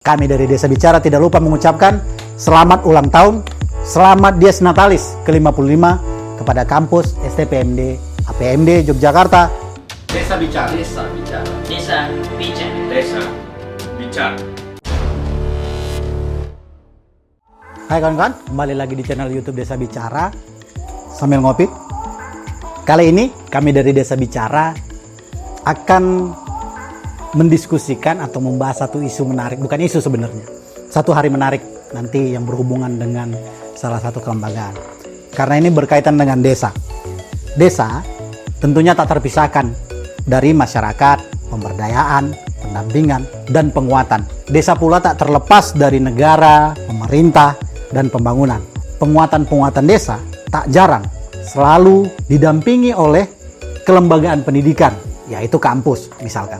kami dari Desa Bicara tidak lupa mengucapkan selamat ulang tahun, selamat Dies Natalis ke-55 kepada kampus STPMD APMD Yogyakarta. Desa Bicara. Desa Bicara. Desa Bicara. Desa Bicara. Hai kawan-kawan, kembali lagi di channel YouTube Desa Bicara sambil ngopi. Kali ini kami dari Desa Bicara akan mendiskusikan atau membahas satu isu menarik, bukan isu sebenarnya, satu hari menarik nanti yang berhubungan dengan salah satu kelembagaan. Karena ini berkaitan dengan desa. Desa tentunya tak terpisahkan dari masyarakat, pemberdayaan, pendampingan, dan penguatan. Desa pula tak terlepas dari negara, pemerintah, dan pembangunan. Penguatan-penguatan desa tak jarang selalu didampingi oleh kelembagaan pendidikan, yaitu kampus misalkan.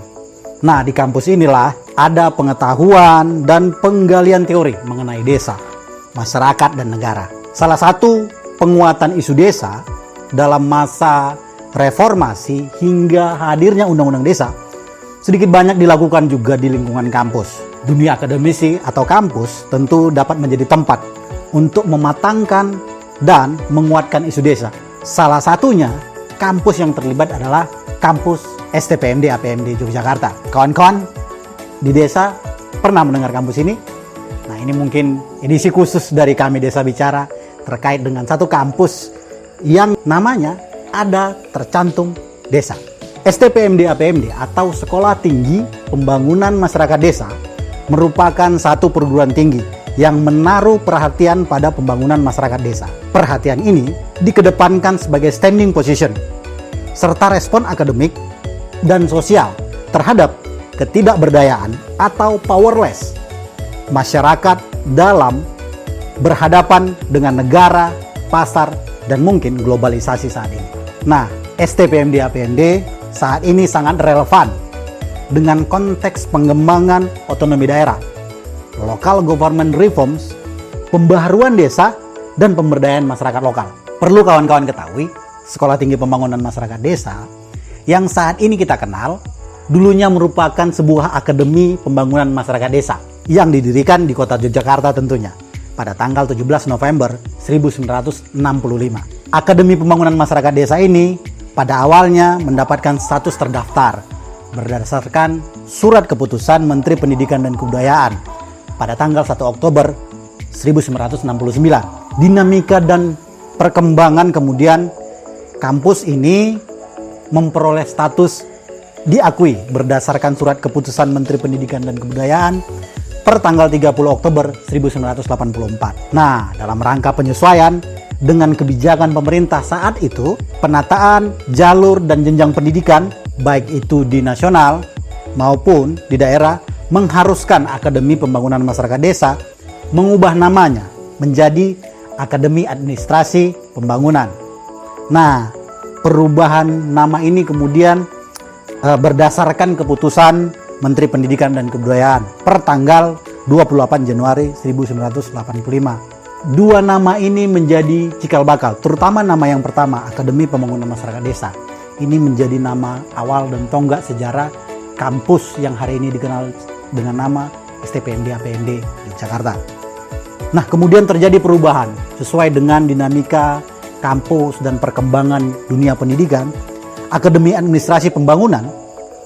Nah, di kampus inilah ada pengetahuan dan penggalian teori mengenai desa, masyarakat, dan negara. Salah satu penguatan isu desa dalam masa reformasi hingga hadirnya undang-undang desa sedikit banyak dilakukan juga di lingkungan kampus. Dunia akademisi atau kampus tentu dapat menjadi tempat untuk mematangkan dan menguatkan isu desa. Salah satunya kampus yang terlibat adalah kampus STPMD APMD Yogyakarta. Kawan-kawan di desa pernah mendengar kampus ini? Nah, ini mungkin edisi khusus dari kami Desa Bicara terkait dengan satu kampus yang namanya ada tercantum desa. STPMD APMD atau Sekolah Tinggi Pembangunan Masyarakat Desa merupakan satu perguruan tinggi yang menaruh perhatian pada pembangunan masyarakat desa. Perhatian ini dikedepankan sebagai standing position serta respon akademik dan sosial terhadap ketidakberdayaan atau powerless masyarakat dalam berhadapan dengan negara, pasar, dan mungkin globalisasi saat ini. Nah, STPMD APMD saat ini sangat relevan dengan konteks pengembangan otonomi daerah, local government reforms, pembaharuan desa, dan pemberdayaan masyarakat lokal. Perlu kawan-kawan ketahui, Sekolah Tinggi Pembangunan Masyarakat Desa yang saat ini kita kenal, dulunya merupakan sebuah akademi pembangunan masyarakat desa yang didirikan di kota Yogyakarta tentunya pada tanggal 17 November 1965. Akademi Pembangunan Masyarakat Desa ini pada awalnya mendapatkan status terdaftar berdasarkan surat keputusan Menteri Pendidikan dan Kebudayaan pada tanggal 1 Oktober 1969. Dinamika dan perkembangan kemudian kampus ini memperoleh status diakui berdasarkan surat keputusan Menteri Pendidikan dan Kebudayaan per tanggal 30 Oktober 1984. Nah, dalam rangka penyesuaian dengan kebijakan pemerintah saat itu, penataan jalur dan jenjang pendidikan baik itu di nasional maupun di daerah mengharuskan Akademi Pembangunan Masyarakat Desa mengubah namanya menjadi Akademi Administrasi Pembangunan. Nah, perubahan nama ini kemudian berdasarkan keputusan Menteri Pendidikan dan Kebudayaan per tanggal 28 Januari 1985. Dua nama ini menjadi cikal bakal, terutama nama yang pertama, Akademi Pembangunan Masyarakat Desa. Ini menjadi nama awal dan tonggak sejarah kampus yang hari ini dikenal dengan nama STPMD APMD Yogyakarta. Nah, kemudian terjadi perubahan sesuai dengan dinamika kampus dan perkembangan dunia pendidikan. Akademi Administrasi Pembangunan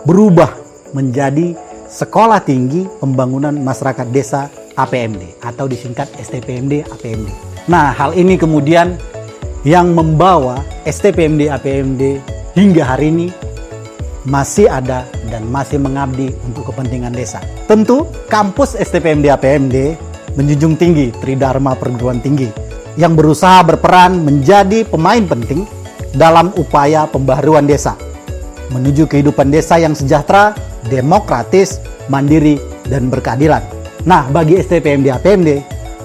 berubah menjadi Sekolah Tinggi Pembangunan Masyarakat Desa APMD atau disingkat STPMD APMD. Nah, hal ini kemudian yang membawa STPMD APMD hingga hari ini masih ada dan masih mengabdi untuk kepentingan desa. Tentu kampus STPMD APMD menjunjung tinggi Tridharma Perguruan Tinggi yang berusaha berperan menjadi pemain penting dalam upaya pembaharuan desa menuju kehidupan desa yang sejahtera, demokratis, mandiri, dan berkeadilan. Nah, bagi STPMD APMD,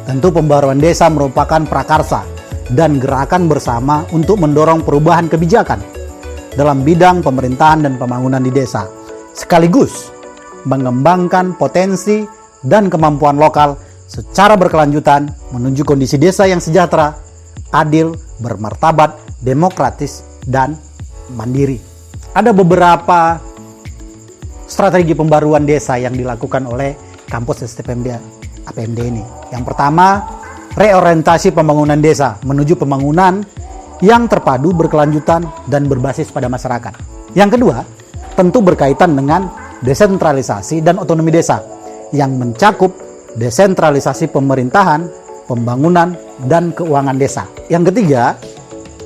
tentu pembaharuan desa merupakan prakarsa dan gerakan bersama untuk mendorong perubahan kebijakan dalam bidang pemerintahan dan pembangunan di desa, sekaligus mengembangkan potensi dan kemampuan lokal secara berkelanjutan menuju kondisi desa yang sejahtera, adil, bermartabat, demokratis, dan mandiri. Ada beberapa strategi pembaruan desa yang dilakukan oleh kampus STPMD APMD ini. Yang pertama, reorientasi pembangunan desa menuju pembangunan yang terpadu, berkelanjutan, dan berbasis pada masyarakat. Yang kedua, tentu berkaitan dengan desentralisasi dan otonomi desa yang mencakup desentralisasi pemerintahan, pembangunan, dan keuangan desa. Yang ketiga,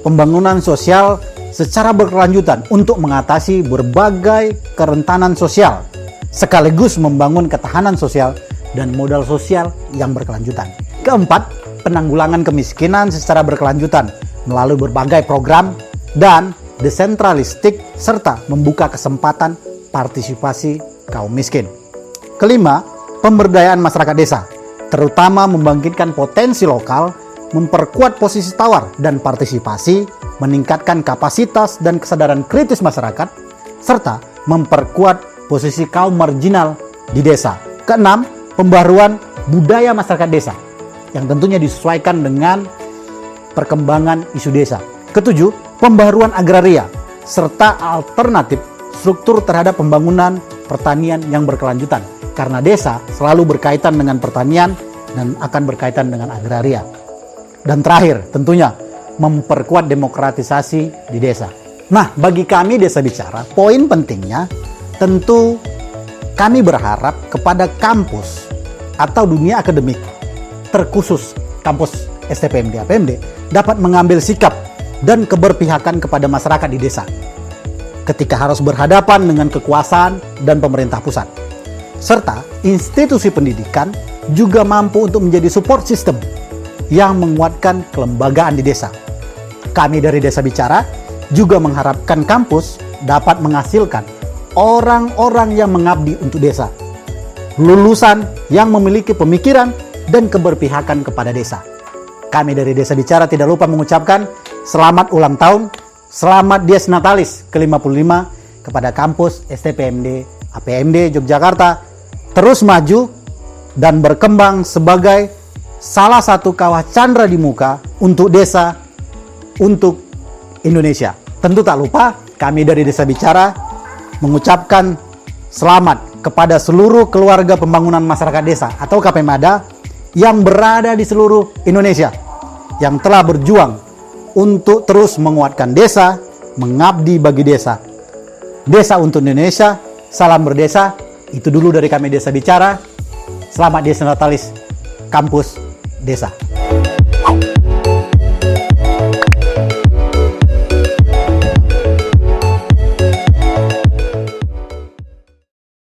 pembangunan sosial secara berkelanjutan untuk mengatasi berbagai kerentanan sosial, sekaligus membangun ketahanan sosial dan modal sosial yang berkelanjutan. Keempat, penanggulangan kemiskinan secara berkelanjutan melalui berbagai program dan desentralistik serta membuka kesempatan partisipasi kaum miskin. Kelima, pemberdayaan masyarakat desa, terutama membangkitkan potensi lokal, memperkuat posisi tawar dan partisipasi, meningkatkan kapasitas dan kesadaran kritis masyarakat, serta memperkuat posisi kaum marginal di desa. Keenam, pembaruan budaya masyarakat desa yang tentunya disesuaikan dengan perkembangan isu desa. Ketujuh, pembaruan agraria serta alternatif struktur terhadap pembangunan pertanian yang berkelanjutan, karena desa selalu berkaitan dengan pertanian dan akan berkaitan dengan agraria. Dan terakhir, tentunya memperkuat demokratisasi di desa. Nah, bagi kami Desa Bicara, poin pentingnya tentu kami berharap kepada kampus atau dunia akademik, terkhusus kampus STPMD APMD, dapat mengambil sikap dan keberpihakan kepada masyarakat di desa ketika harus berhadapan dengan kekuasaan dan pemerintah pusat. Serta institusi pendidikan juga mampu untuk menjadi support system yang menguatkan kelembagaan di desa. Kami dari Desa Bicara juga mengharapkan kampus dapat menghasilkan orang-orang yang mengabdi untuk desa, lulusan yang memiliki pemikiran dan keberpihakan kepada desa. Kami dari Desa Bicara tidak lupa mengucapkan selamat ulang tahun, selamat Dies Natalis ke-55 kepada kampus STPMD APMD Yogyakarta, terus maju dan berkembang sebagai salah satu kawah candra di muka untuk desa, untuk Indonesia. Tentu tak lupa kami dari Desa Bicara mengucapkan selamat kepada seluruh keluarga pembangunan masyarakat desa atau KPMADA yang berada di seluruh Indonesia, yang telah berjuang untuk terus menguatkan desa, mengabdi bagi desa. Desa untuk Indonesia, salam berdesa. Itu dulu dari kami Desa Bicara. Selamat Dies Natalis Kampus Desa.